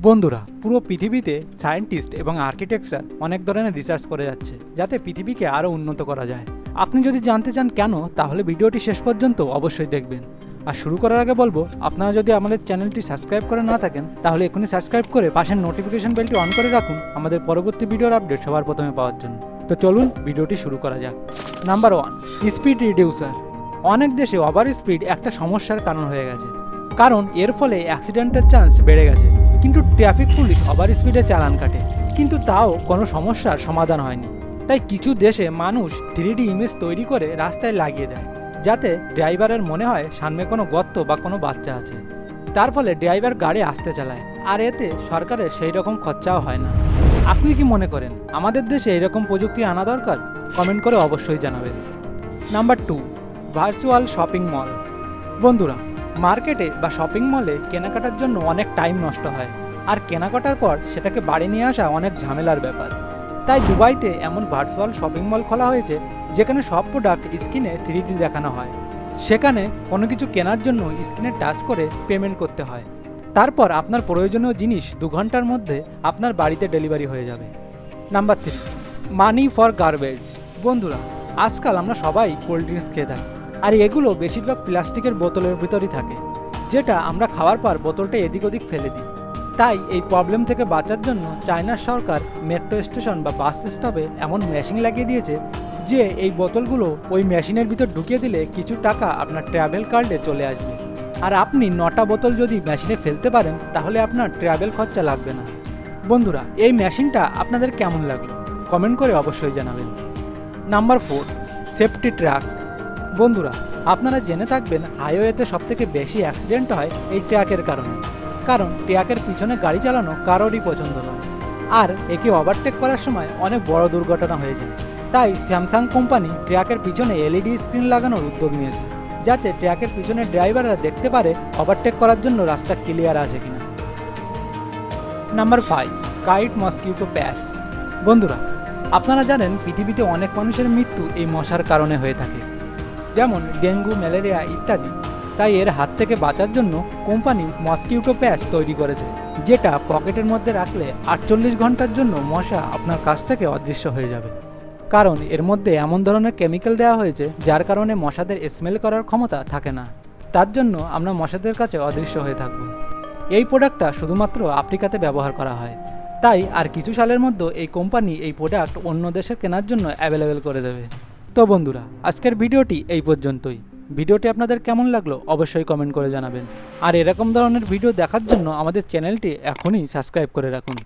বন্ধুরা, পুরো পৃথিবীতে সায়েন্টিস্ট এবং আর্কিটেকচার অনেক ধরনের রিসার্চ করে যাচ্ছে যাতে পৃথিবীকে আরও উন্নত করা যায়। আপনি যদি জানতে চান কেন, তাহলে ভিডিওটি শেষ পর্যন্ত অবশ্যই দেখবেন। আর শুরু করার আগে বলবো, আপনারা যদি আমাদের চ্যানেলটি সাবস্ক্রাইব করে না থাকেন তাহলে এখনই সাবস্ক্রাইব করে পাশের নোটিফিকেশন বেলটি অন করে রাখুন আমাদের পরবর্তী ভিডিওর আপডেট সবার প্রথমে পাওয়ার জন্য। তো চলুন ভিডিওটি শুরু করা যাক। Number 1, speed reducer. অনেক দেশে ওভার স্পিড একটা সমস্যার কারণ হয়ে গেছে, কারণ এর ফলে অ্যাক্সিডেন্টের চান্স বেড়ে গেছে। কিন্তু ট্রাফিক পুলিশ ওভার স্পিডে চালান কাটে, কিন্তু তাও কোনো সমস্যার সমাধান হয়নি। তাই কিছু দেশে মানুষ 3D ইমেজ তৈরি করে রাস্তায় লাগিয়ে দেয়, যাতে ড্রাইভারের মনে হয় সামনে কোনো গর্ত বা কোনো বাচ্চা আছে। তার ফলে ড্রাইভার গাড়ি আস্তে চালায়, আর এতে সরকারের সেই রকম খরচাও হয় না। আপনি কি মনে করেন আমাদের দেশে এরকম প্রযুক্তি আনা দরকার? কমেন্ট করে অবশ্যই জানাবেন। Number 2, virtual shopping mall. বন্ধুরা, মার্কেটে বা শপিং মলে কেনাকাটার জন্য অনেক টাইম নষ্ট হয়, আর কেনাকাটার পর সেটাকে বাড়ি নিয়ে আসা অনেক ঝামেলার ব্যাপার। তাই দুবাইতে এমন ভার্চুয়াল শপিং মল খোলা হয়েছে যেখানে সব প্রোডাক্ট স্ক্রিনে 3D দেখানো হয়। সেখানে কোনো কিছু কেনার জন্য স্ক্রিনে টাচ করে পেমেন্ট করতে হয়, তারপর আপনার প্রয়োজনীয় জিনিস 2 ঘন্টার মধ্যে আপনার বাড়িতে ডেলিভারি হয়ে যাবে। Number 3, money for garbage. বন্ধুরা, আজকাল আমরা সবাই কোল্ড ড্রিঙ্কস খেয়ে থাকি, আর এগুলো বেশিরভাগ প্লাস্টিকের বোতলের ভিতরই থাকে, যেটা আমরা খাওয়ার পর বোতলটা এদিক ওদিক ফেলে দিই। তাই এই প্রবলেম থেকে বাঁচার জন্য চায়নার সরকার মেট্রো স্টেশন বা বাস স্টপে এমন মেশিন লাগিয়ে দিয়েছে যে এই বোতলগুলো ওই মেশিনের ভিতর ঢুকিয়ে দিলে কিছু টাকা আপনার ট্রাভেল কার্ডে চলে আসবে। আর আপনি 9টা বোতল যদি মেশিনে ফেলতে পারেন তাহলে আপনার ট্রাভেল খরচা লাগবে না। বন্ধুরা, এই মেশিনটা আপনাদের কেমন লাগলো কমেন্ট করে অবশ্যই জানাবেন। Number 4, safety track. বন্ধুরা, আপনারা জেনে থাকবেন হাইওয়েতে সবথেকে বেশি অ্যাক্সিডেন্ট হয় এই ট্র্যাকের কারণে, কারণ ট্র্যাকের পিছনে গাড়ি চালানো কারোরই পছন্দ নয়, আর একে ওভারটেক করার সময় অনেক বড় দুর্ঘটনা হয়ে যায়। তাই স্যামসাং কোম্পানি ট্র্যাকের পিছনে LED স্ক্রিন লাগানোর উদ্যোগ নিয়েছে, যাতে ট্র্যাকের পিছনে ড্রাইভাররা দেখতে পারে ওভারটেক করার জন্য রাস্তা ক্লিয়ার আছে কিনা। নাম্বার 5, কাইট মসকিউটো প্যাচ। বন্ধুরা, আপনারা জানেন পৃথিবীতে অনেক মানুষের মৃত্যু এই মশার কারণে হয়ে থাকে, যেমন ডেঙ্গু, ম্যালেরিয়া ইত্যাদি। তাই এর হাত থেকে বাঁচার জন্য কোম্পানি মসকিউটো প্যাচ তৈরি করেছে, যেটা পকেটের মধ্যে রাখলে 48 ঘন্টার জন্য মশা আপনার কাছ থেকে অদৃশ্য হয়ে যাবে। কারণ এর মধ্যে এমন ধরনের কেমিক্যাল দেওয়া হয়েছে যার কারণে মশাদের স্মেল করার ক্ষমতা থাকে না, তার জন্য আমরা মশাদের কাছে অদৃশ্য হয়ে থাকব। এই প্রোডাক্টটা শুধুমাত্র আফ্রিকাতে ব্যবহার করা হয়, তাই আর কিছু সালের মধ্যে এই কোম্পানি এই প্রোডাক্ট অন্য দেশে কেনার জন্য অ্যাভেলেবেল করে দেবে। তো বন্ধুরা, আজকের ভিডিওটি এই পর্যন্তই। ভিডিওটি আপনাদের কেমন লাগলো অবশ্যই কমেন্ট করে জানাবেন, আর এরকম ধরনের ভিডিও দেখার জন্য আমাদের চ্যানেলটি এখনই সাবস্ক্রাইব করে রাখুন।